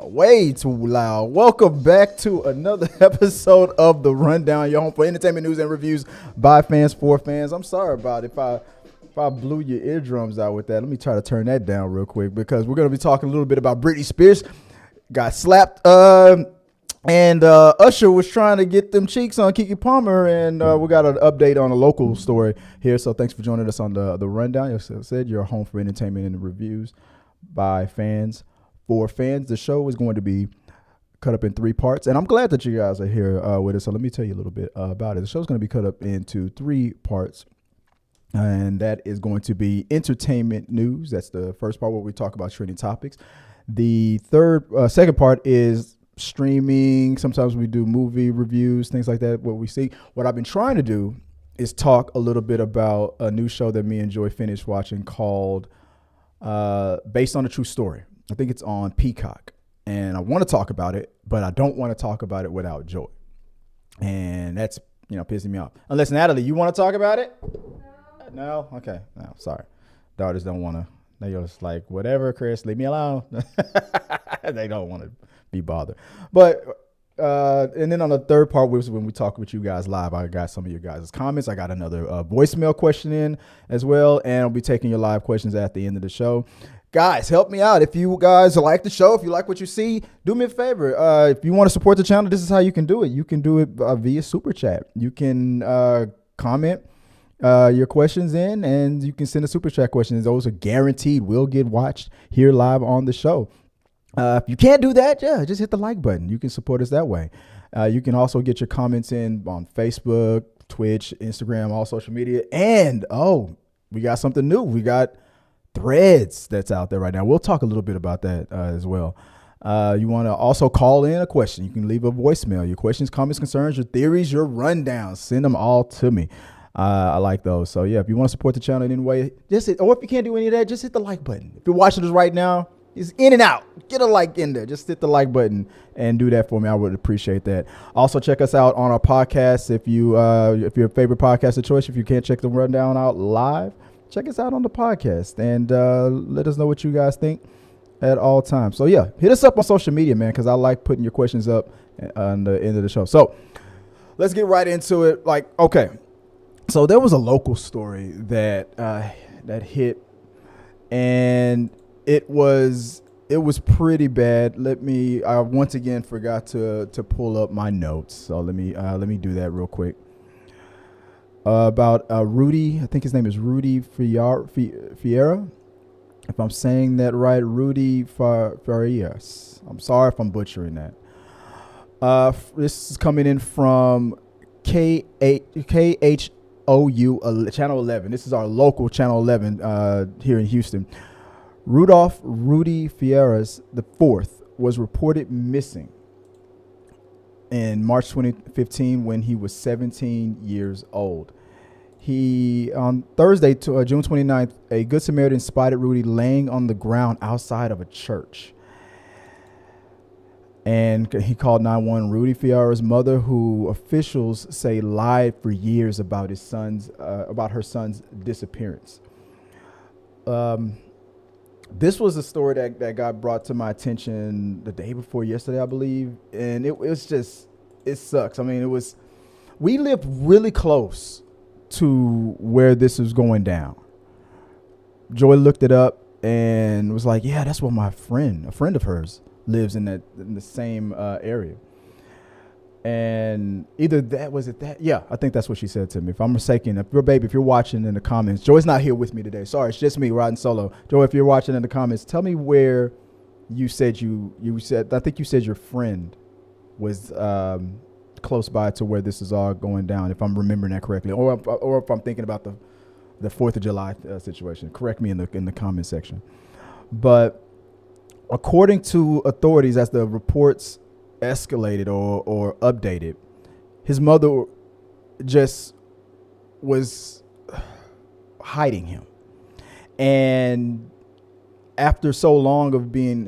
Way too loud. Welcome back to another episode of The Rundown, your home for entertainment news and reviews by fans for fans. I'm sorry about it if I blew your eardrums out with that. Let me try to turn that down real quick because we're going to be talking a little bit about Britney Spears. Got slapped, and Usher was trying to get them cheeks on Keke Palmer, and we got an update on a local story here. So thanks for joining us on the Rundown. As I said, your home for entertainment and reviews by fans for fans. The show is going to be cut up in 3 parts, and I'm glad that you guys are here with us. So let me tell you a little bit about it. The show's going to be cut up into 3 parts, and that is going to be entertainment news. That's the first part where we talk about trending topics. The second part is streaming. Sometimes we do movie reviews, things like that, what we see. What I've been trying to do is talk a little bit about a new show that me and Joy finished watching called Based on a True Story. I think it's on Peacock, and I want to talk about it, but I don't want to talk about it without Joy, and that's pissing me off. Unless Natalie, you want to talk about it? No? Okay. No, sorry. Daughters don't want to. They're just like, whatever, Chris, leave me alone. They don't want to be bothered. But and then on the third part, which is when we talk with you guys live, I got some of your guys' comments. I got another voicemail question in as well, and I'll be taking your live questions at the end of the show. Guys, help me out. If you guys like the show, if you like what you see, do me a favor. If you want to support the channel, this is how you can do it. You can do it via Super Chat. You can comment your questions in, and you can send a Super Chat questions. Those are guaranteed will get watched here live on the show. If you can't do that, just hit the like button. You can support us that way. You can also get your comments in on Facebook, Twitch, Instagram, all social media. And, we got something new. We got Threads that's out there right now. We'll talk a little bit about that as well. You want to also call in a question. You can leave a voicemail. Your questions, comments, concerns, your theories, your rundowns. Send them all to me. I like those. So, yeah, if you want to support the channel in any way, or if you can't do any of that, just hit the like button. If you're watching this right now, it's in and out. Get a like in there. Just hit the like button and do that for me. I would appreciate that. Also, check us out on our podcast. If your favorite podcast of choice, if you can't check the rundown out live, check us out on the podcast and let us know what you guys think at all times. So, yeah, hit us up on social media, man, because I like putting your questions up on the end of the show. So let's get right into it. Okay. So there was a local story that hit, and it was pretty bad. I once again forgot to pull up my notes. So let me do that real quick. About Rudy, I think his name is Rudy Farias. If I'm saying that right, Rudy Farias. I'm sorry if I'm butchering that. This is coming in from KHOU Channel 11. This is our local Channel 11 here in Houston. Rudolph Rudy Farias IV was reported missing in March 2015 when he was 17 years old. On Thursday, June 29th, a Good Samaritan spotted Rudy laying on the ground outside of a church. And he called 911. Rudy Farias' mother, who officials say lied for years about her son's disappearance. This was a story that got brought to my attention the day before yesterday, I believe. And it sucks. I mean, we lived really close to where this is going down. Joy looked it up and was like, yeah, that's where a friend of hers lives in the same area. And either that, was it that? Yeah, I think that's what she said to me. If I'm mistaken, if you're watching in the comments, Joy's not here with me today. Sorry, it's just me riding solo. Joy, if you're watching in the comments, tell me where you said I think you said your friend was close by to where this is all going down, if I'm remembering that correctly, or if I'm thinking about the 4th of July situation. Correct me in the comment section. But according to authorities, as the reports escalated or updated, his mother just was hiding him, and after so long of being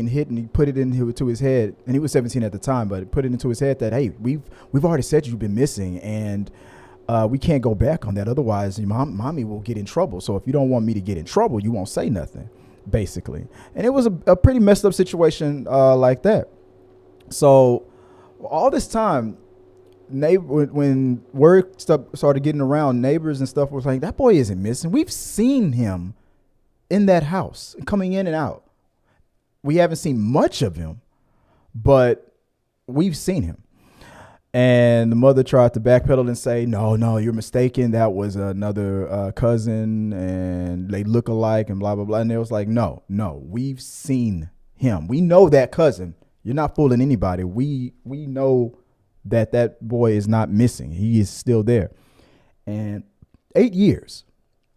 hit, and he put it into his head, and he was 17 at the time, but put it into his head that, hey, we've already said you've been missing, and we can't go back on that, otherwise mommy will get in trouble. So if you don't want me to get in trouble, you won't say nothing. basically. And it was a pretty messed up situation like that. So all this time, when word started getting around, neighbors and stuff was like, that boy isn't missing. We've seen him in that house, coming in and out. We haven't seen much of him, but we've seen him. And the mother tried to backpedal and say, no, you're mistaken. That was another cousin and they look alike and blah, blah, blah. And it was like, no, we've seen him. We know that cousin. You're not fooling anybody. We know that boy is not missing. He is still there. And 8 years.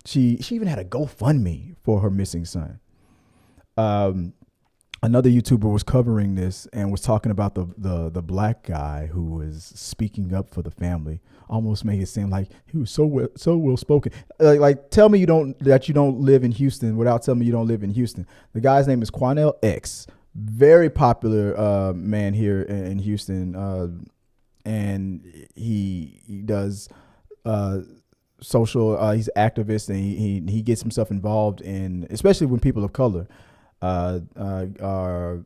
She even had a GoFundMe for her missing son. Another YouTuber was covering this and was talking about the black guy who was speaking up for the family. Almost made it seem like he was so well spoken. Like tell me you don't live in Houston without telling me you don't live in Houston. The guy's name is Quanell X, very popular man here in Houston, and he does social. He's an activist, and he gets himself involved in, especially when people of color are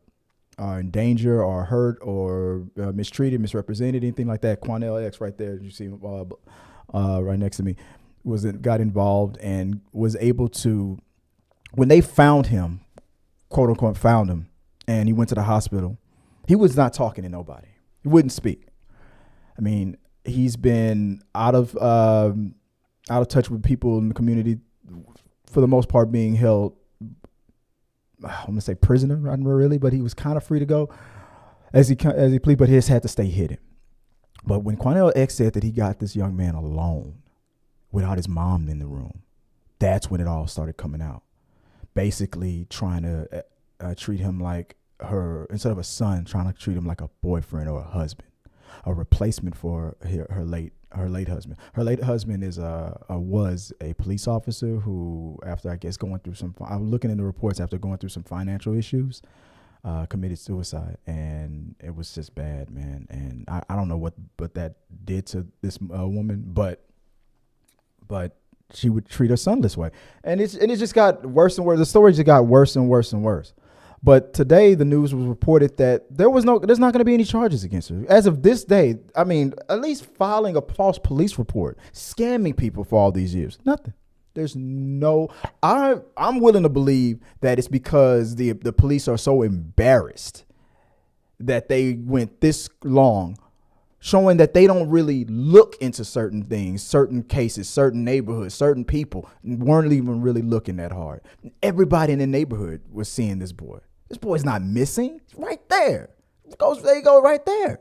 in danger or hurt or mistreated, misrepresented, anything like that. Quanell X right there, you see right next to me, got involved and was able to, when they found him, quote unquote found him, and he went to the hospital, he was not talking to nobody. He wouldn't speak. I mean, he's been out of touch with people in the community for the most part, being held, I'm gonna say prisoner, not really, but he was kind of free to go as he pleaded, but he just had to stay hidden. But when Quanell X said that he got this young man alone without his mom in the room, that's when it all started coming out. Basically trying to treat him like instead of a son, trying to treat him like a boyfriend or a husband, a replacement for her late husband. Her late husband was a police officer who, after I guess I'm looking in the reports, after going through some financial issues, committed suicide, and it was just bad, man. And I don't know what that did to this woman, but she would treat her son this way, and it just got worse and worse. The story just got worse and worse and worse. But today, the news was reported that there's not going to be any charges against her. As of this day, I mean, at least filing a false police report, scamming people for all these years, nothing. There's I'm willing to believe that it's because the police are so embarrassed that they went this long, showing that they don't really look into certain things, certain cases, certain neighborhoods, certain people, and weren't even really looking that hard. Everybody in the neighborhood was seeing this boy. This boy's not missing. It's right there. There you go, right there.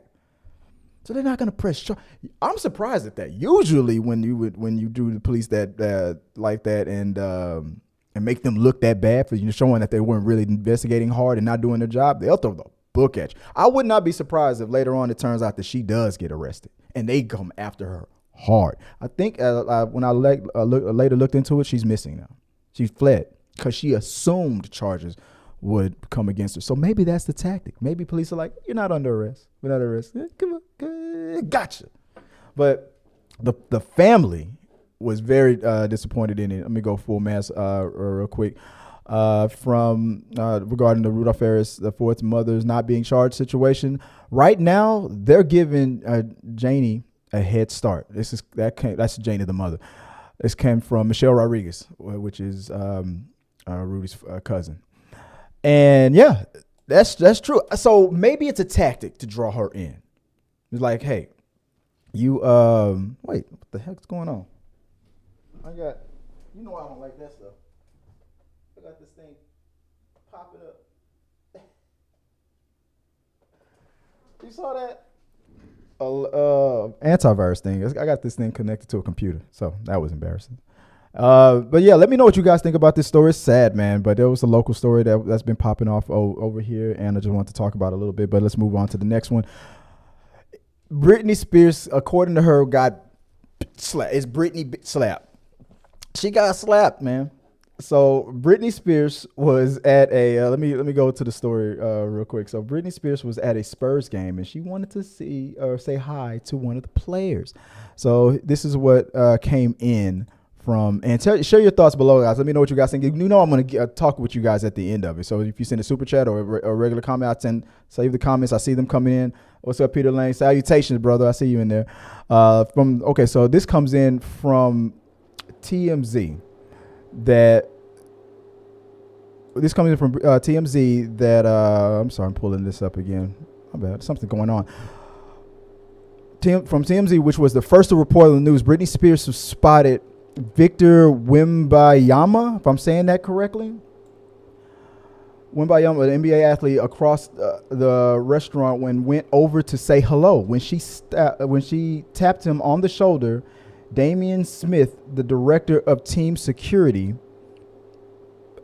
So they're not going to press charge. I'm surprised at that. Usually, when you do the police that like that and make them look that bad for showing that they weren't really investigating hard and not doing their job, they'll throw the book at you. I would not be surprised if later on it turns out that she does get arrested and they come after her hard. I think when I later looked into it, she's missing now. She fled because she assumed charges would come against her. So maybe that's the tactic. Maybe police are like, you're not under arrest. We're not arrested. Come on, gotcha. But the family was very disappointed in it. Let me go full mass real quick. Regarding the Rudolph Farias IV's mother's not being charged situation. Right now, they're giving Janie a head start. That's Janie, the mother. This came from Michelle Rodriguez, which is Rudy's cousin. And yeah, that's true. So maybe it's a tactic to draw her in. It's like, hey, you wait, what the heck's going on? I don't like that stuff. I got this thing popping up. You saw that? Antivirus thing. I got this thing connected to a computer, so that was embarrassing. But yeah, let me know what you guys think about this story. It's sad, man, but there was a local story that's been popping off over here, and I just want to talk about it a little bit. But let's move on to the next one. Britney Spears, according to her, got slapped. It's Britney slapped. She got slapped, man. So Britney Spears was at a let me go to the story real quick. So Britney Spears was at a Spurs game and she wanted to say hi to one of the players. So this is what came in from, and share your thoughts below, guys. Let me know what you guys think. You know I'm going to talk with you guys at the end of it. So if you send a super chat or a regular comment, save the comments. I see them coming in. What's up, Peter Lane? Salutations, brother. I see you in there. So this comes in from TMZ. I'm sorry, I'm pulling this up again. My bad. Something going on. From TMZ, which was the first to report on the news, Britney Spears was spotted Victor Wembanyama, if I'm saying that correctly. Wembanyama, an NBA athlete, across the restaurant went over to say hello. When she tapped him on the shoulder, Damian Smith, the director of team security,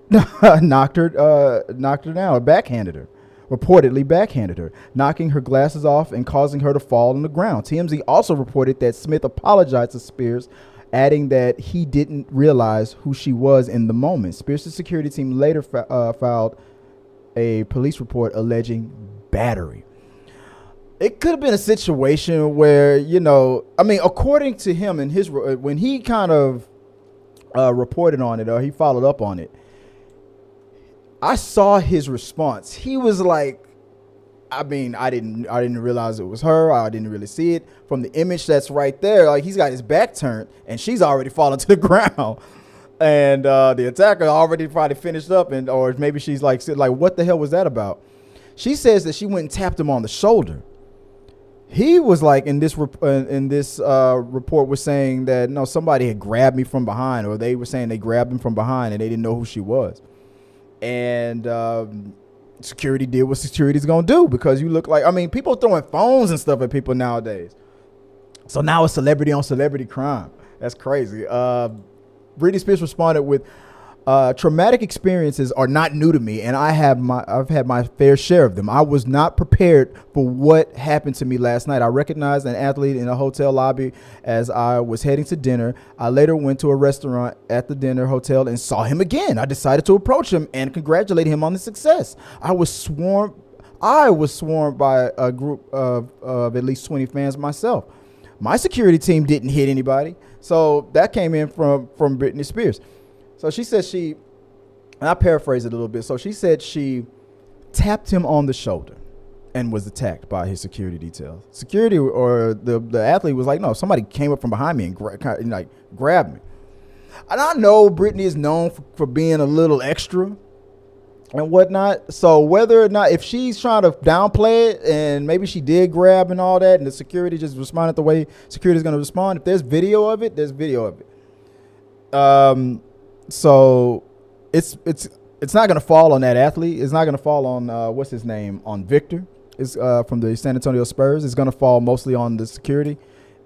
knocked her down, reportedly backhanded her, knocking her glasses off and causing her to fall on the ground. TMZ also reported that Smith apologized to Spears, adding that he didn't realize who she was in the moment. Spears' security team later filed a police report alleging battery. It could have been a situation where, according to him and when he kind of reported on it, or he followed up on it, I saw his response. He was like, I didn't realize it was her. I didn't really see it from the image that's right there. Like, he's got his back turned and she's already fallen to the ground. And the attacker already probably finished up, or maybe she's like, what the hell was that about? She says that she went and tapped him on the shoulder. He was like, in this report was saying that, no, somebody had grabbed me from behind, or they were saying they grabbed him from behind and they didn't know who she was. And security did what security's gonna do, because you look like, people throwing phones and stuff at people nowadays. So now it's celebrity on celebrity crime. That's crazy. Britney Spears responded with, traumatic experiences are not new to me, and I've had my fair share of them. I was not prepared for what happened to me last night. I recognized an athlete in a hotel lobby as I was heading to dinner. I later went to a restaurant at the dinner hotel and saw him again. I decided to approach him and congratulate him on the success. I was swarmed by a group of at least 20 fans myself. My security team didn't hit anybody. So that came in from Britney Spears. So she said and I paraphrase it a little bit. So she said she tapped him on the shoulder and was attacked by his security detail. Security, or the athlete, was like, no, somebody came up from behind me and grabbed me. And I know Britney is known for being a little extra and whatnot. So whether or not, if she's trying to downplay it and maybe she did grab and all that, and the security just responded the way security is going to respond, if there's video of it, there's video of it. So it's not going to fall on that athlete. It's not going to fall on what's his name, on Victor. It's from the San Antonio Spurs. It's going to fall mostly on the security.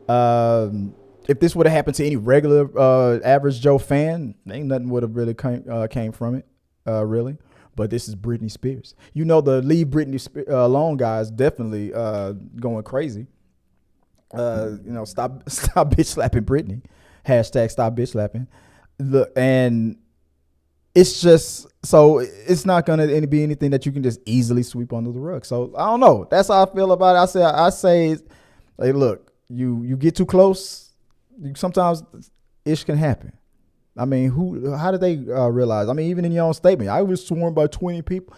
If this would have happened to any regular average Joe fan, ain't nothing would have really came from it, really. But this is Britney Spears. The Leave Britney Alone guys definitely going crazy. Stop bitch slapping Britney. Hashtag stop bitch slapping. And it's just, so it's not going to be anything that you can just easily sweep under the rug. So I don't know. That's how I feel about it. I say, like, look, you get too close, sometimes ish can happen. How did they realize? Even in your own statement, I was sworn by 20 people.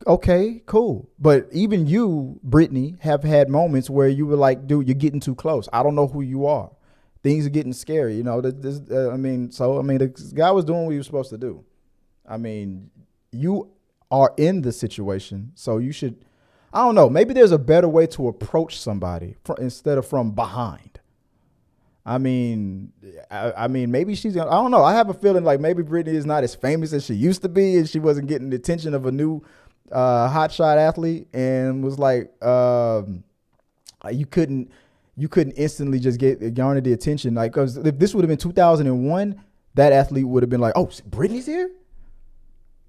Okay, cool. But even you, Britney, have had moments where you were like, dude, you're getting too close. I don't know who you are. Things are getting scary. The guy was doing what he was supposed to do. You are in the situation, so you should, I don't know, maybe there's a better way to approach somebody instead of from behind. Maybe she's, I don't know. I have a feeling like maybe Britney is not as famous as she used to be, and she wasn't getting the attention of a new hotshot athlete, and was like, you couldn't instantly just garner the attention. Like, because if this would have been 2001, that athlete would have been like, oh, Britney's here?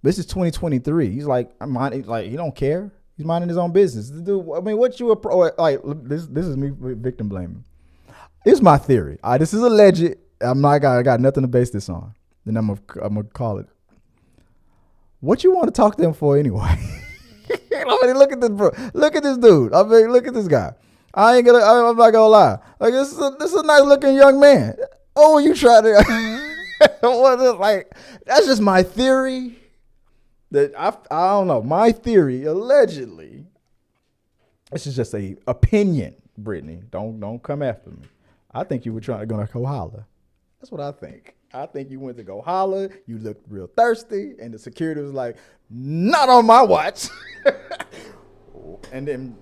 This is 2023. He's like, he don't care. He's minding his own business. Dude, what you like? This is me victim blaming. It's my theory. This is alleged. I got nothing to base this on. Then I'm gonna call it. What you want to talk to him for anyway? Look at this, bro. Look at this dude. Look at this guy. I'm not gonna lie. Like, this is a nice looking young man. Oh, you try to like that's just my theory. That I don't know. My theory, allegedly, this is just a opinion, Brittany. Don't come after me. I think you were trying to go holler. That's what I think. I think you went to go holler. You looked real thirsty, and the security was like, "Not on my watch." And then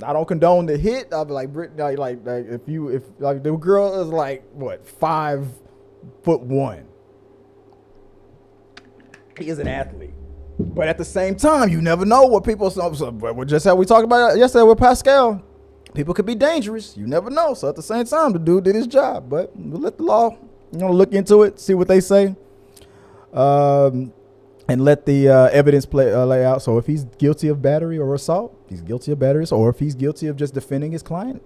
I don't condone the hit. I'll be like, Brittany, like if the girl is like what 5'1", he is an athlete. But at the same time, you never know what people. Just how we talked about yesterday with Pascal, people could be dangerous. You never know. So at the same time, the dude did his job. But we'll let the law, look into it, see what they say, and let the evidence lay out. So if he's guilty of battery or assault, he's guilty of battery. Or if he's guilty of just defending his client,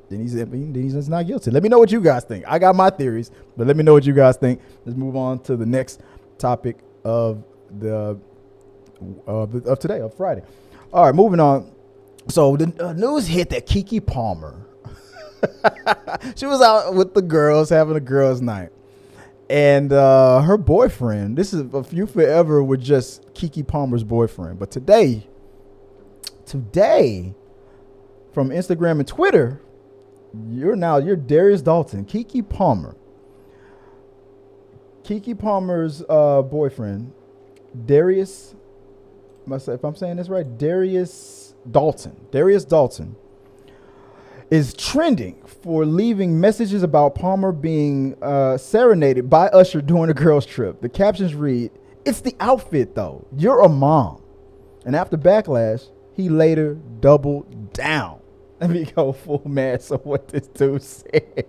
then he's not guilty. Let me know what you guys think. I got my theories, but let me know what you guys think. Let's move on to the next topic of of today, of Friday. All right, moving on. So the news hit that Keke Palmer, she was out with the girls having a girls' night, and her boyfriend. This is a few forever with just Keke Palmer's boyfriend, but today, from Instagram and Twitter, you're Darius Dalton, Keke Palmer. Keke Palmer's boyfriend, Darius. If I'm saying this right, Darius Dalton is trending for leaving messages about Palmer being serenaded by Usher during a girls' trip. The captions read, "It's the outfit though. You're a mom." And after backlash, he later doubled down. Let me go full mass of what this dude said.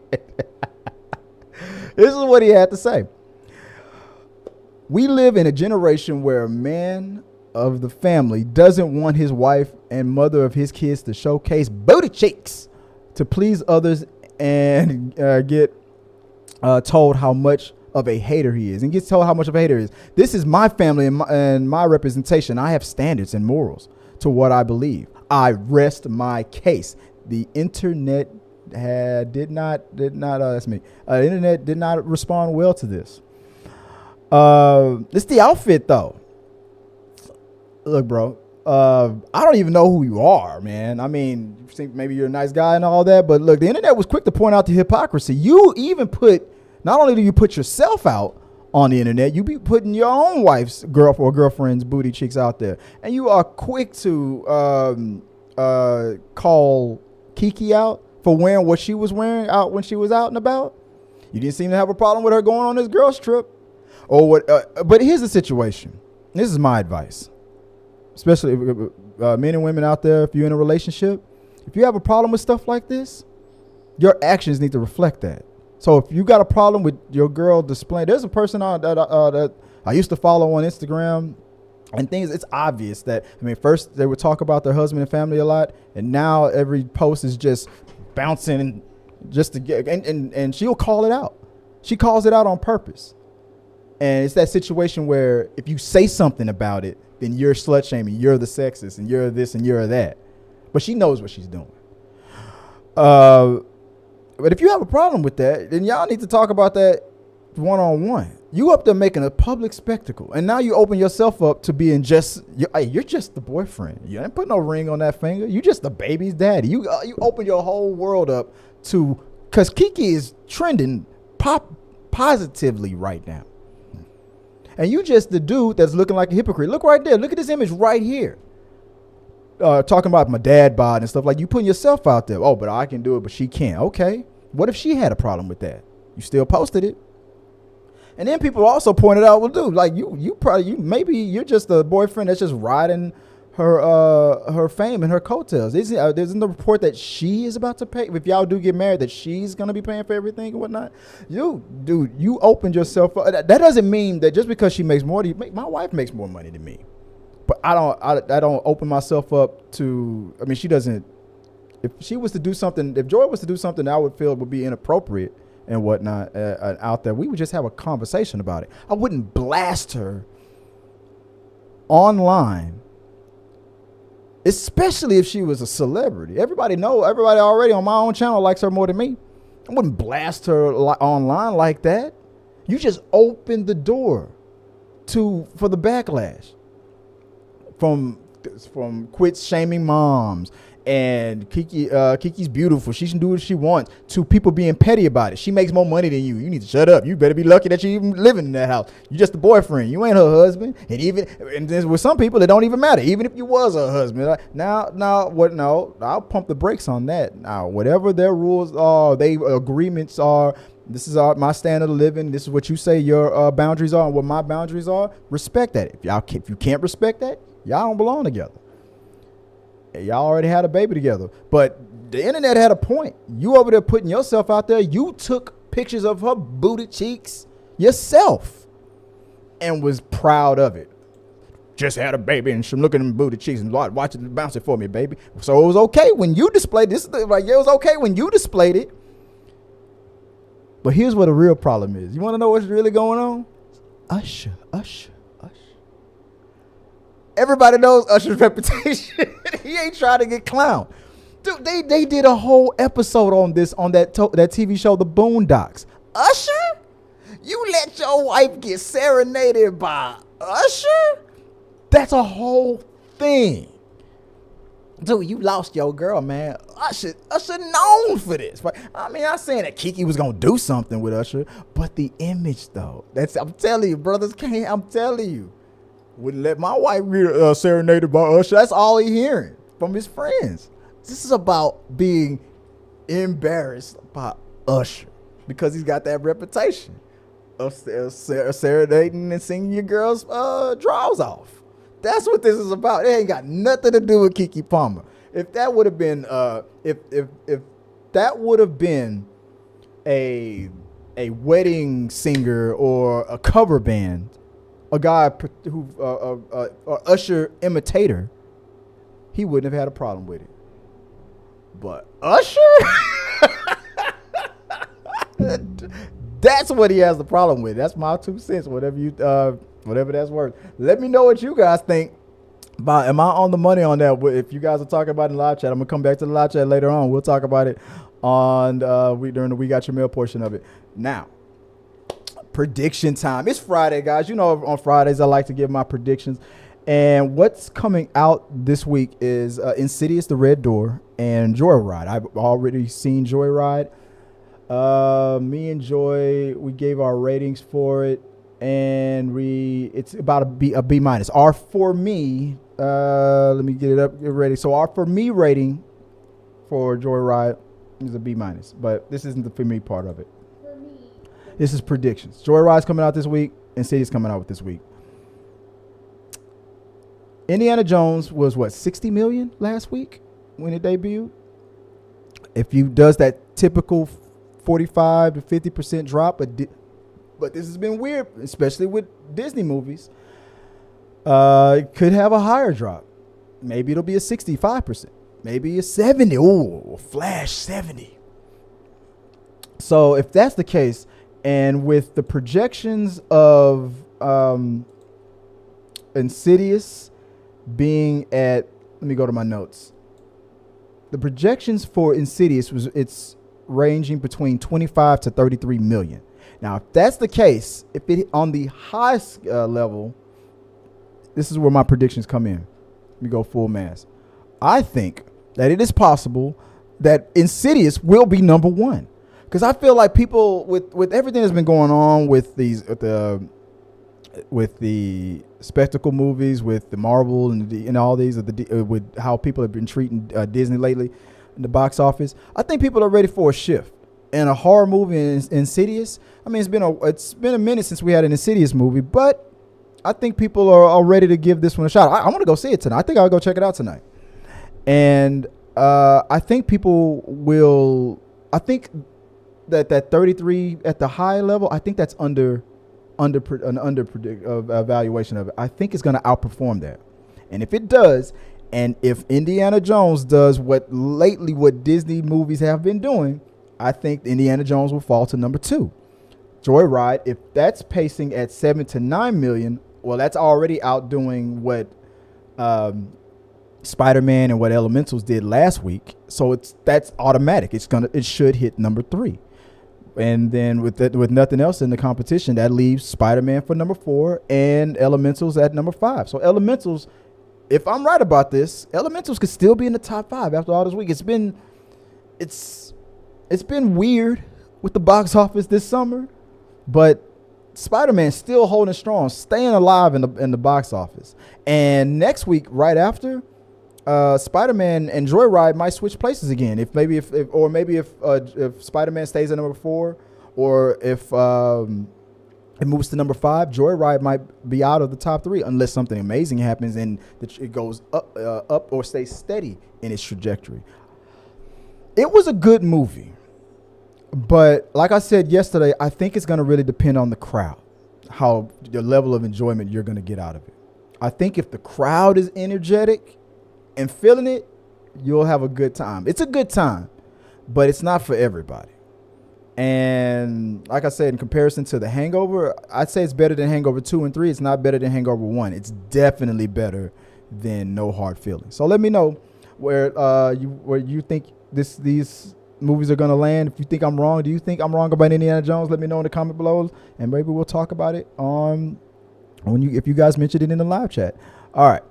This is what he had to say. "We live in a generation where a man of the family doesn't want his wife and mother of his kids to showcase booty cheeks to please others and get told how much of a hater he is, and gets told how much of a hater he is. This is my family and my representation. I have standards and morals to what I believe. I rest my case. The internet did not respond well to this. It's the outfit though. Look, bro, I don't even know who you are, man. I mean, you think maybe you're a nice guy and all that, but look, the internet was quick to point out the hypocrisy. You even not only do you put yourself out on the internet, you be putting your own wife's girlfriend's booty cheeks out there. And you are quick to call Keke out for wearing what she was wearing out when she was out and about. You didn't seem to have a problem with her going on this girls' trip. Or what? But here's the situation. This is my advice. Especially men and women out there, if you're in a relationship, if you have a problem with stuff like this, your actions need to reflect that. So if you got a problem with your girl displaying, there's a person that I used to follow on Instagram and things. It's obvious that, first they would talk about their husband and family a lot, and now every post is just bouncing just to get, and she'll call it out. She calls it out on purpose. And it's that situation where if you say something about it, then you're slut shaming, you're the sexist, and you're this and you're that. But she knows what she's doing. But if you have a problem with that, then y'all need to talk about that one-on-one. You up there making a public spectacle, and now you open yourself up to being you're just the boyfriend. You ain't put no ring on that finger. You just the baby's daddy. You open your whole world up to, because Keke is trending positively right now. And you just the dude that's looking like a hypocrite. Look right there. Look at this image right here. Talking about my dad bod and stuff. Like, you putting yourself out there. Oh, but I can do it, but she can't. Okay. What if she had a problem with that? You still posted it. And then people also pointed out, well, dude, like maybe you're just a boyfriend that's just riding her fame and her coattails. There's the report that she is about to pay, if y'all do get married, that she's going to be paying for everything and whatnot. You opened yourself up. That doesn't mean that just because she makes more, my wife makes more money than me. But I don't open myself up to, she doesn't, if she was to do something, if Joy was to do something that I would feel would be inappropriate and whatnot out there, we would just have a conversation about it. I wouldn't blast her online, especially if she was a celebrity. Everybody already on my own channel likes her more than me. I wouldn't blast her online like that. You just opened the door for the backlash from quit shaming moms and Kiki's beautiful. She can do what she wants to people being petty about it. She makes more money than you. You need to shut up. You better be lucky that you even living in that house. You just a boyfriend. You ain't her husband. And there's with some people it don't even matter. Even if you was her husband. No, I'll pump the brakes on that. Now, whatever their rules are, agreements are. This is my standard of living. This is what you say your boundaries are and what my boundaries are. Respect that. If you can't respect that, y'all don't belong together. Y'all already had a baby together. But the internet had a point. You over there putting yourself out there. You took pictures of her booty cheeks yourself and was proud of it. Just had a baby and she looking at them booty cheeks and watch it, bounce it for me, baby. So it was okay when you displayed this. It was okay when you displayed it. But here's what the real problem is. You want to know what's really going on? Usher. Everybody knows Usher's reputation. He ain't trying to get clowned. Dude, they did a whole episode on this on that TV show, The Boondocks. Usher? You let your wife get serenaded by Usher? That's a whole thing. Dude, you lost your girl, man. Usher known for this. I mean, I'm saying that Keke was going to do something with Usher, but the image, though. I'm telling you, brothers can't. I'm telling you. Wouldn't let my wife get serenaded by Usher. That's all he hearing from his friends. This is about being embarrassed by Usher because he's got that reputation of serenading and singing your girl's drawers off. That's what this is about. It ain't got nothing to do with Keke Palmer. If that would have been, if that would have been a wedding singer or a cover band, a guy who Usher imitator, he wouldn't have had a problem with it. But Usher, that's what he has the problem with. That's my 2 cents. Whatever that's worth. Let me know what you guys think. Am I on the money on that? If you guys are talking about it in the live chat, I'm gonna come back to the live chat later on. We'll talk about it on during the We Got Your Mail portion of it. Now, prediction time. It's Friday, guys. You know, on Fridays I like to give my predictions. And what's coming out this week is Insidious: The Red Door and Joyride. I've already seen Joyride. Me and Joy, we gave our ratings for it, and it's about a B minus. Our for me, let me get ready. So our for me rating for Joyride is a B minus, but this isn't the for me part of it. For me, this is predictions. Joyride's coming out this week, and Insidious coming out this week. Indiana Jones was 60 million last week when it debuted. If you does that typical 45 to 50% drop, but this has been weird, especially with Disney movies. It could have a higher drop. Maybe it'll be a 65%, maybe a 70. Oh, flash 70. So if that's the case, and with the projections of Insidious being at, let me go to my notes. The projections for Insidious it's ranging between 25 to 33 million. Now, if that's the case, if it on the highest level, this is where my predictions come in. Let me go full mass. I think that it is possible that Insidious will be number one, because I feel like people with everything that's been going on with the spectacle movies, with the Marvel and all these, with how people have been treating Disney lately in the box office, I think people are ready for a shift. And a horror movie in Insidious, I mean, it's been a minute since we had an Insidious movie, but I think people are ready to give this one a shot. I want to go see it tonight. I think I'll go check it out tonight. And I think people will. I think that 33 at the high level, I think that's under evaluation of it. I think it's going to outperform that. And if it does, and if Indiana Jones does what Disney movies have been doing, I think Indiana Jones will fall to number 2. Joyride, if that's pacing at 7 to 9 million, well, that's already outdoing what Spider-Man and what Elementals did last week. So that's automatic. It should hit number 3. And then with nothing else in the competition, that leaves Spider-Man for number 4 and Elementals at number 5. So Elementals, if I'm right about this, Elementals could still be in the top 5 after all this week. It's been weird with the box office this summer, but Spider-Man still holding strong, staying alive in the box office. And next week, right after, Spider-Man and Joyride might switch places again. If Spider-Man stays at number 4, or if it moves to number 5, Joyride might be out of the top 3 unless something amazing happens and it goes up or stays steady in its trajectory. It was a good movie. But like I said yesterday, I think it's going to really depend on the crowd, how the level of enjoyment you're going to get out of it. I think if the crowd is energetic and feeling it, you'll have a good time. It's a good time, but it's not for everybody. And like I said, in comparison to The Hangover, I'd say it's better than Hangover 2 and 3. It's not better than Hangover 1. It's definitely better than No Hard Feelings. So let me know where you think these movies are going to land. If you think I'm wrong, do you think I'm wrong about Indiana Jones? Let me know in the comment below, and maybe we'll talk about it if you guys mentioned it in the live chat. All right,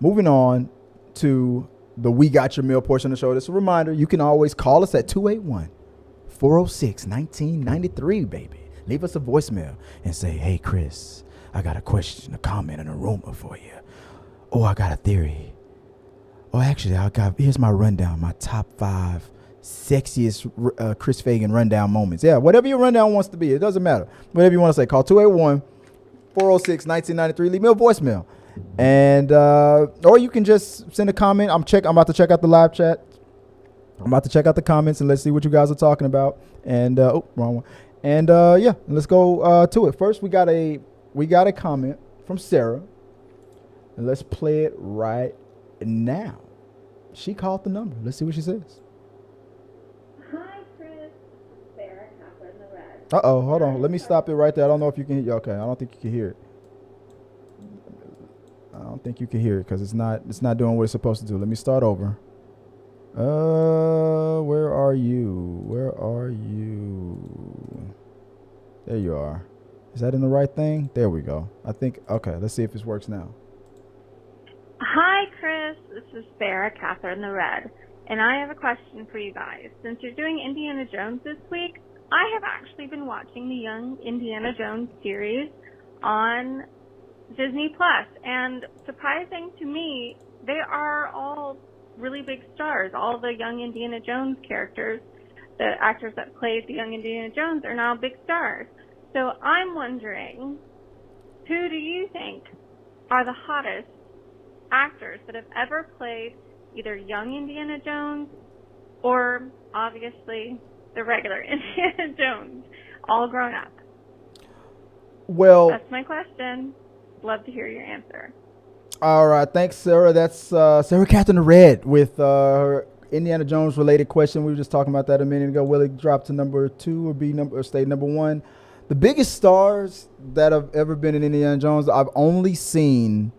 moving on to the We Got Your Mail portion of the show. Just a reminder, you can always call us at 281-406-1993, baby. Leave us a voicemail and say, hey, Chris, I got a question, a comment, and a rumor for you. Oh, I got a theory. Oh, actually, here's my rundown, my top 5 sexiest Chris Fagan rundown moments. Yeah, whatever your rundown wants to be, it doesn't matter. Whatever you want to say, call 281-406-1993. Leave me a voicemail, and or you can just send a comment. I'm about to check out the live chat. I'm about to check out the comments and let's see what you guys are talking about. And wrong one. And yeah, let's go to it. First, we got a comment from Sarah, and let's play it right now. She called the number. Let's see what she says. Hold on. Let me stop it right there. I don't know if you can hear. Okay, I don't think you can hear it. I don't think you can hear it because it's not doing what it's supposed to do. Let me start over. Where are you? There you are. Is that in the right thing? There we go. I think. Okay, let's see if this works now. Hi, Chris. This is Sarah, Catherine the Red, and I have a question for you guys. Since you're doing Indiana Jones this week, I have actually been watching the Young Indiana Jones series on Disney Plus, and surprising to me, they are all really big stars. All the Young Indiana Jones characters, the actors that played the Young Indiana Jones, are now big stars. So I'm wondering, who do you think are the hottest actors that have ever played either Young Indiana Jones or, obviously, the regular Indiana Jones, all grown up? Well, that's my question. Love to hear your answer. All right, thanks, Sarah. That's Sarah Catherine the Red with her Indiana Jones related question. We were just talking about that a minute ago. Will it drop to number 2 or stay number 1? The biggest stars that have ever been in Indiana Jones, I've only seen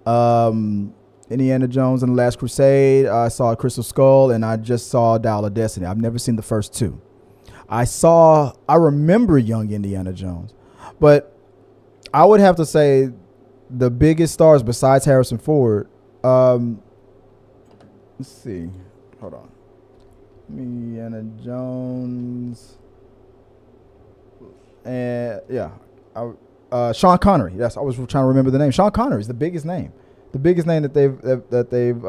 Indiana Jones and the Last Crusade. I saw Crystal Skull, and I just saw Dial of Destiny. I've never seen the first 2. I remember Young Indiana Jones, but I would have to say the biggest stars besides Harrison Ford. Let's see. Hold on. Indiana Jones. And yeah, Sean Connery. Yes, I was trying to remember the name. Sean Connery is the biggest name that they've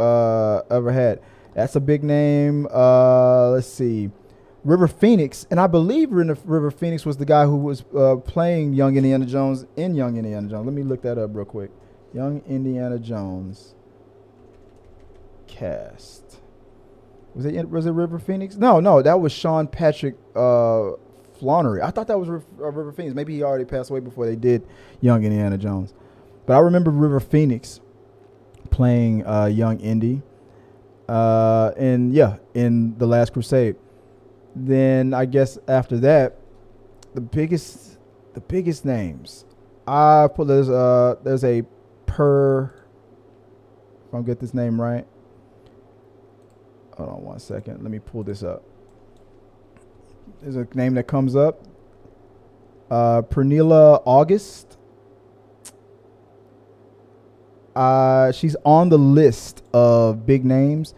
ever had. That's a big name. Let's see, River Phoenix, and I believe River Phoenix was the guy who was playing Young Indiana Jones in Young Indiana Jones. Let me look that up real quick. Young Indiana Jones cast. Was it River Phoenix? No, that was Sean Patrick Flannery. I thought that was River Phoenix. Maybe he already passed away before they did Young Indiana Jones. But I remember River Phoenix playing young Indy in The Last Crusade. Then I guess after that, the biggest names. There's a if I get this name right. Hold on one second. Let me pull this up. is a name that comes up. Pernilla August. She's on the list of big names.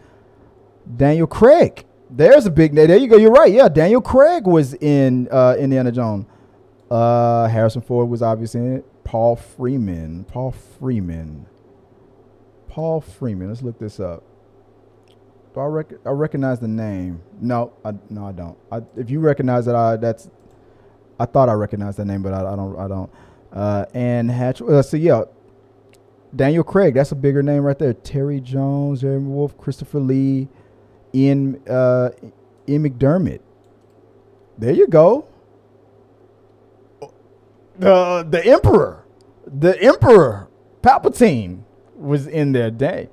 Daniel Craig. There's a big name. There you go. You're right. Yeah, Daniel Craig was in Indiana Jones. Harrison Ford was obviously in it. Paul Freeman. Let's look this up. Do I recognize the name? No, I don't. If you recognize it, I thought I recognized that name, but I don't. And Hatch. So yeah, Daniel Craig. That's a bigger name right there. Terry Jones, Jeremy Wolf, Christopher Lee, Ian McDermott. There you go. The Emperor Palpatine was in their day.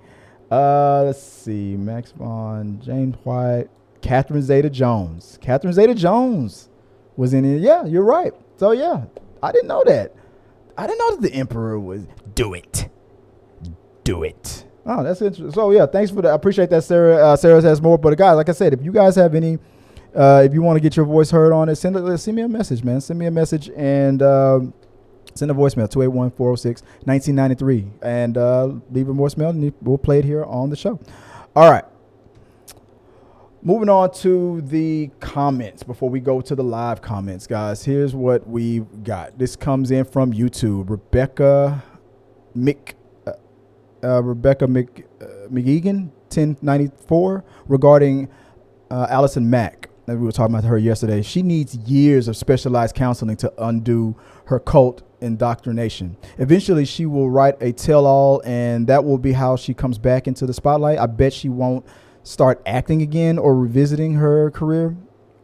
Let's see. Max Vaughn, James White, Catherine Zeta-Jones. Catherine Zeta-Jones was in it. Yeah, you're right. So yeah, I didn't know that. I didn't know that the Emperor was do it. Oh, that's interesting. So yeah, thanks for that. I appreciate that, Sarah. Sarah has more, but guys, like I said, if you guys have any, if you want to get your voice heard on it, send me a message, man. Send me a message and send a voicemail 281-406-1993 and leave a voicemail and we'll play it here on the show. All right. Moving on to the comments before we go to the live comments, guys. Here's what we've got. This comes in from YouTube. Rebecca McEgan 1094 regarding Allison Mack. We were talking about her yesterday. She needs years of specialized counseling to undo her cult indoctrination. Eventually, she will write a tell-all, and that will be how she comes back into the spotlight. I bet she won't start acting again or revisiting her career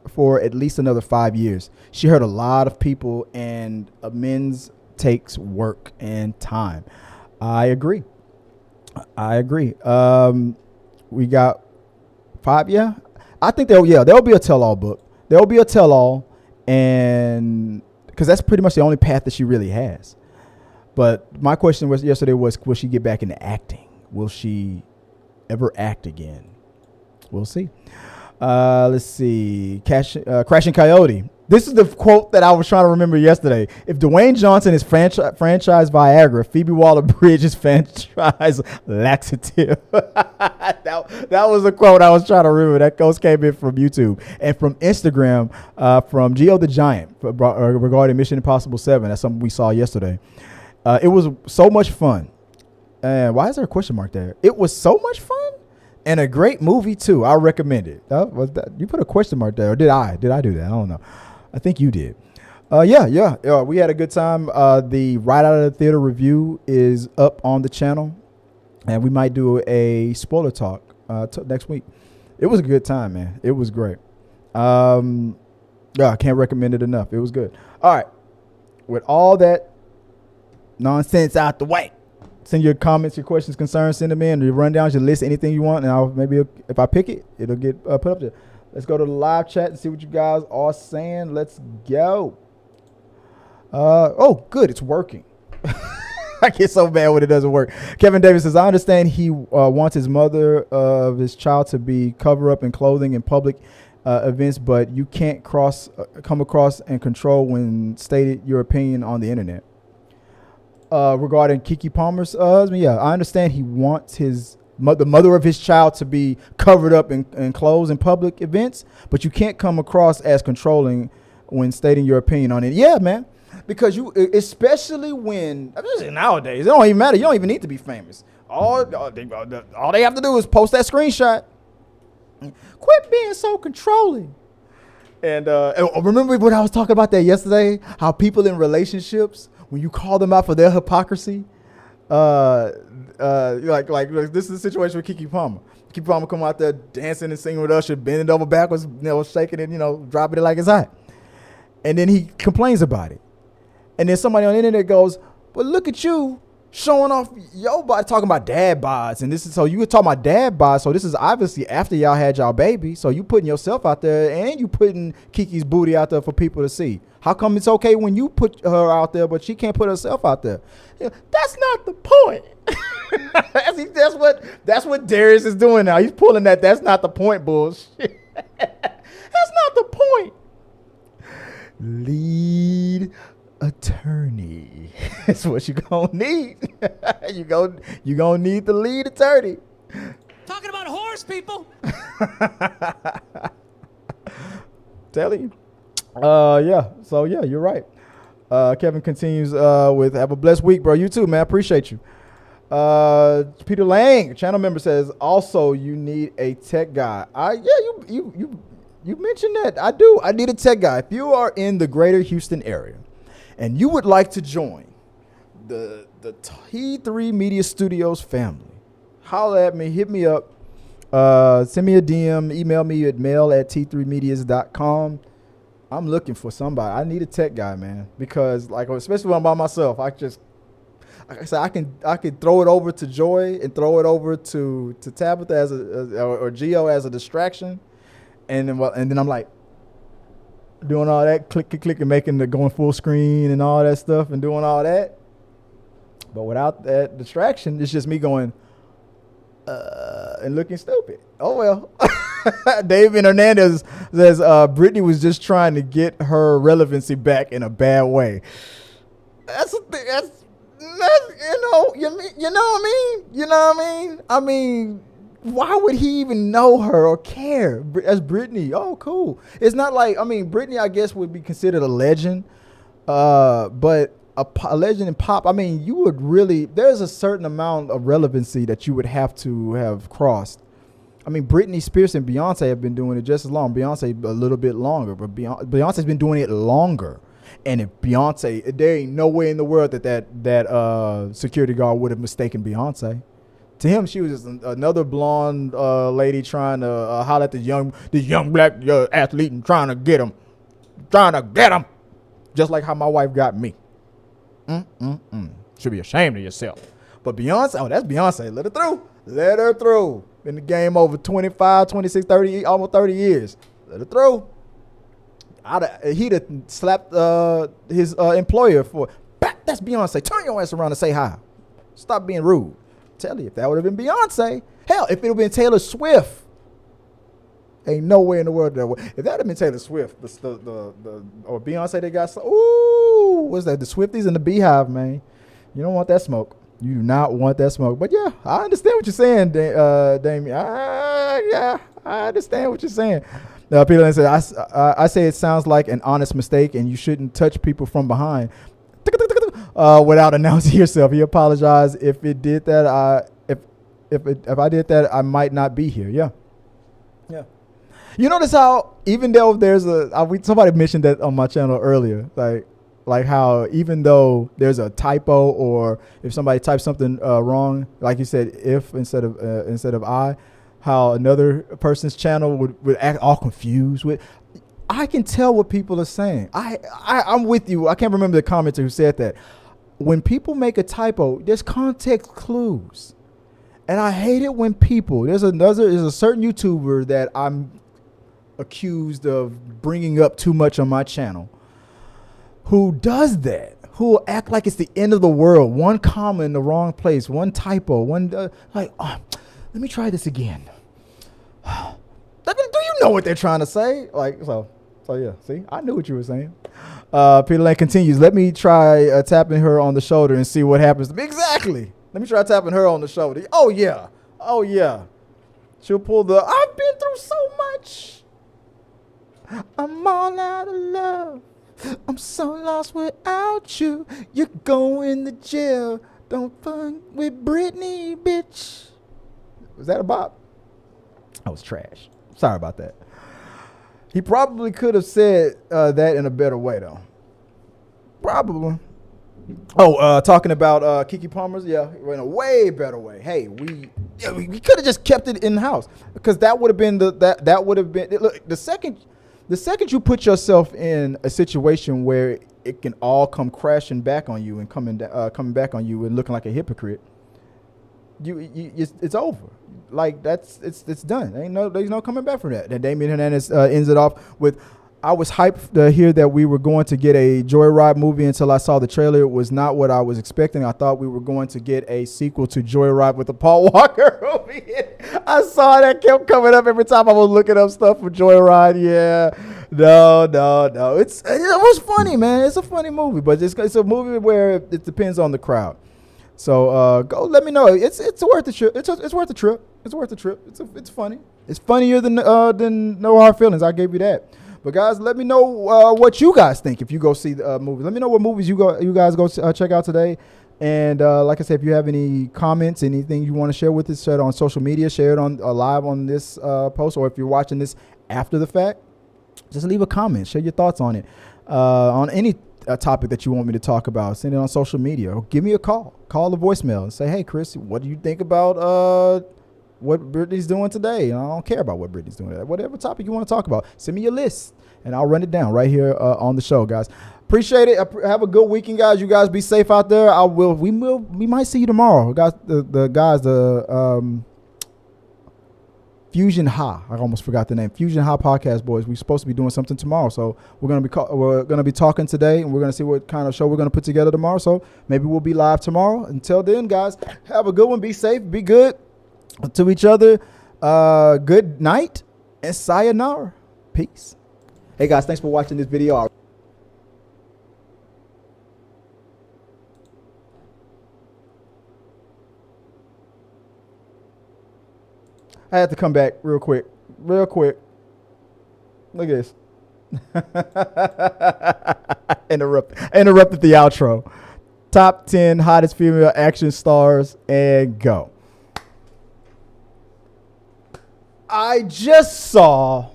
for at least another 5 years. She hurt a lot of people, and amends takes work and time. I agree. We got 5. Yeah, I think there'll be a tell-all book. There'll be a tell-all, and because that's pretty much the only path that she really has. But my question yesterday was, will she get back into acting? Will she ever act again? We'll see. Let's see. Crashing Coyote. This is the quote that I was trying to remember yesterday. If Dwayne Johnson is franchise Viagra, Phoebe Waller-Bridge is franchise laxative. that was the quote I was trying to remember. That quote came in from YouTube and from Instagram, from Gio the Giant regarding Mission Impossible 7. That's something we saw yesterday. It was so much fun. And why is there a question mark there? It was so much fun. And a great movie too. I recommend it. You put a question mark there, or did I? Did I do that? I don't know. I think you did. Yeah. We had a good time. The Right Out of the Theater review is up on the channel, and we might do a spoiler talk next week. It was a good time, man. It was great. I can't recommend it enough. It was good. All right. With all that nonsense out the way, send your comments, your questions, concerns, send them in, your rundowns, your list, anything you want, and I'll maybe if I pick it, it'll get put up there. Let's go to the live chat and see what you guys are saying. Let's go. Oh, good. It's working. I get so mad when it doesn't work. Kevin Davis says, I understand he wants his mother of his child to be covered up in clothing in public events, but you can't come across and control when stated your opinion on the internet. Regarding Keke Palmer's husband, yeah, I understand he wants the mother of his child to be covered up in clothes in public events, but you can't come across as controlling when stating your opinion on it. Yeah, man, because especially when nowadays, it don't even matter. You don't even need to be famous. All they have to do is post that screenshot. Quit being so controlling. And remember when I was talking about that yesterday? How people in relationships, when you call them out for their hypocrisy, like this is the situation with Keke Palmer. Keke Palmer come out there dancing and singing with Usher, bending over backwards, shaking it, dropping it like it's hot. And then he complains about it. And then somebody on the internet goes, "But look at you showing off your body, talking about dad bods." And this is, so you were talking about dad bods. So this is obviously after y'all had y'all baby. So you putting yourself out there and you putting Kiki's booty out there for people to see. How come it's okay when you put her out there, but she can't put herself out there? That's not the point. That's what Darius is doing now. He's pulling that. That's not the point bullshit. That's not the point. lead attorney. That's what you gonna need. you gonna need the lead attorney. Talking about horse people. Telling you. Yeah. So yeah, you're right. Kevin continues with have a blessed week, bro. You too, man. Appreciate you. Peter Lang, channel member, says also you need a tech guy. You mentioned that. I do. I need a tech guy. If you are in the greater Houston area and you would like to join the T3 Media Studios family, holler at me, hit me up, send me a DM, email me at mail@t3medias.com. I'm looking for somebody. I need a tech guy, man, because like especially when I'm by myself, like I said, I can throw it over to Joy and throw it over to Tabitha or Gio as a distraction, and then I'm like doing all that click and making the going full screen and all that stuff and doing all that. But without that distraction, it's just me going and looking stupid. Oh well. David Hernandez says Britney was just trying to get her relevancy back in a bad way. That's you know what I mean? You know what I mean? I mean, why would he even know her or care? As Britney, oh, cool. It's not like, I mean, Britney, I guess, would be considered a legend, but a legend in pop, I mean, you would really, there's a certain amount of relevancy that you would have to have crossed. I mean, Britney Spears and Beyonce have been doing it just as long. Beyonce a little bit longer, but Beyonce's been doing it longer. And if Beyonce, there ain't no way in the world that security guard would have mistaken Beyonce. To him, she was just another blonde lady trying to holler at this young black athlete and trying to get him, just like how my wife got me. Should be ashamed of yourself. But Beyonce, oh, that's Beyonce. Let her through. Been in the game over 25, 26, 30, almost 30 years. Let her through. He'd have slapped his employer for, that's Beyonce. Turn your ass around and say hi. Stop being rude. Tell you, if that would have been Beyonce, hell, if it would have been Taylor Swift, ain't no way in the world that would. If that would have been Taylor Swift, or Beyonce, they got, what's that? The Swifties and the Beehive, man. You don't want that smoke. You do not want that smoke. But yeah, I understand what you're saying, Damien. I understand what you're saying. Peter said, I say it sounds like an honest mistake, and you shouldn't touch people from behind without announcing yourself. He apologized. If it did that, if I did that, I might not be here. Yeah. You notice how even though there's somebody mentioned that on my channel earlier, like how even though there's a typo or if somebody types something wrong, like you said, if instead of I, how another person's channel would act all confused with. I can tell what people are saying. I'm with you. I can't remember the commenter who said that. When people make a typo, there's context clues. And I hate it when people, there's a certain YouTuber that I'm accused of bringing up too much on my channel who does that, who will act like it's the end of the world. One comma in the wrong place, one typo, let me try this again. Do you know what they're trying to say? So yeah, see, I knew what you were saying. Peter Lane continues, let me try tapping her on the shoulder and see what happens to me. Exactly. Let me try tapping her on the shoulder. Oh yeah. She'll pull I've been through so much. I'm all out of love. I'm so lost without you. You're going to jail. Don't fuck with Britney, bitch. Was that a bop? I was trash. Sorry about that. He probably could have said that in a better way, though. Probably. Oh, talking about Keke Palmer's, yeah, in a way better way. Hey, we could have just kept it in house because that would have been that would have been look, the second you put yourself in a situation where it can all come crashing back on you and coming back on you and looking like a hypocrite, it's over. Like it's done. There's no coming back from that. And Damien Hernandez ends it off with, I was hyped to hear that we were going to get a Joyride movie until I saw the trailer. It was not what I was expecting. I thought we were going to get a sequel to Joyride with the Paul Walker movie. I saw that kept coming up every time I was looking up stuff for Joyride. Yeah. No. It was funny, man. It's a funny movie, but it's a movie where it depends on the crowd. So go let me know. It's worth the trip. It's worth the trip. It's worth the trip. It's funny. It's funnier than No Hard Feelings. I gave you that. But guys, let me know what you guys think if you go see the movie. Let me know what movies you guys go check out today. And like I said, if you have any comments, anything you want to share with us, share it on social media, share it on live on this post, or if you're watching this after the fact, just leave a comment, share your thoughts on it, on any topic that you want me to talk about. Send it on social media, or give me a call the voicemail and say, hey, Chris, what do you think about what Britney's doing today? And I don't care about what Britney's doing today. Whatever topic you want to talk about, send me your list, and I'll run it down right here on the show, guys. Appreciate it. Have a good weekend, guys. You guys be safe out there. We might see you tomorrow, guys. The Fusion High. I almost forgot the name. Fusion High Podcast Boys. We're supposed to be doing something tomorrow, so we're gonna be talking today, and we're gonna see what kind of show we're gonna put together tomorrow. So maybe we'll be live tomorrow. Until then, guys, have a good one. Be safe. Be good to each other. Good night and sayonara. Peace. Hey guys, thanks for watching this video. I had to come back real quick. Look at this. Interrupted the outro. Top 10 hottest female action stars, and go. I just saw.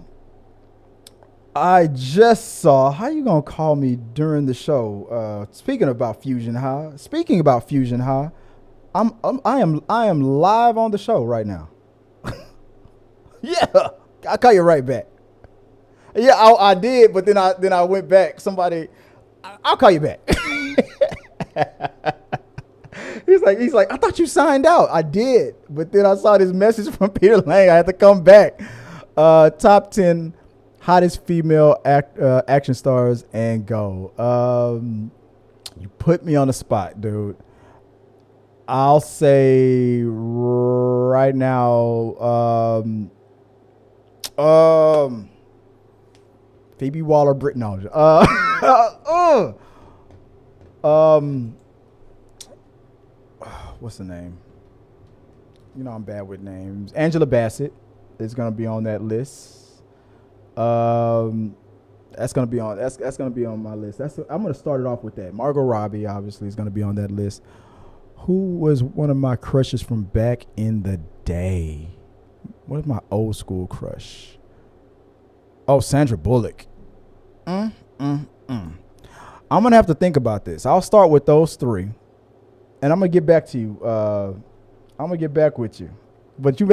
How you gonna call me during the show? Speaking about Fusion High, I am live on the show right now. Yeah, I'll call you right back. Yeah, I did, but then I went back. I'll call you back. He's like, I thought you signed out. I did, but then I saw this message from Peter Lang. I had to come back. Top 10 hottest female action stars, and go. You put me on the spot, dude. I'll say right now, Phoebe Waller-Bridge. What's the name? You know I'm bad with names. Angela Bassett is gonna be on that list. That's gonna be on my list. I'm gonna start it off with that. Margot Robbie obviously is gonna be on that list. Who was one of my crushes from back in the day? What is my old school crush? Oh, Sandra Bullock. I'm gonna have to think about this. I'll start with those three, and I'm gonna get back to you. I'm gonna get back with you. But you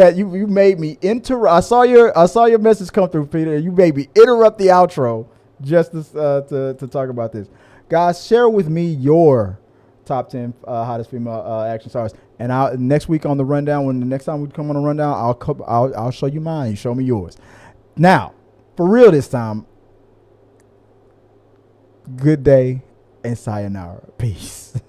made me I saw your message come through, Peter. You made me interrupt the outro just to talk about this. Guys, share with me your top 10 hottest female action stars, and next week on the rundown, when the next time we come on the rundown, I'll show you mine. You show me yours. Now, for real this time. Good day and sayonara. Peace.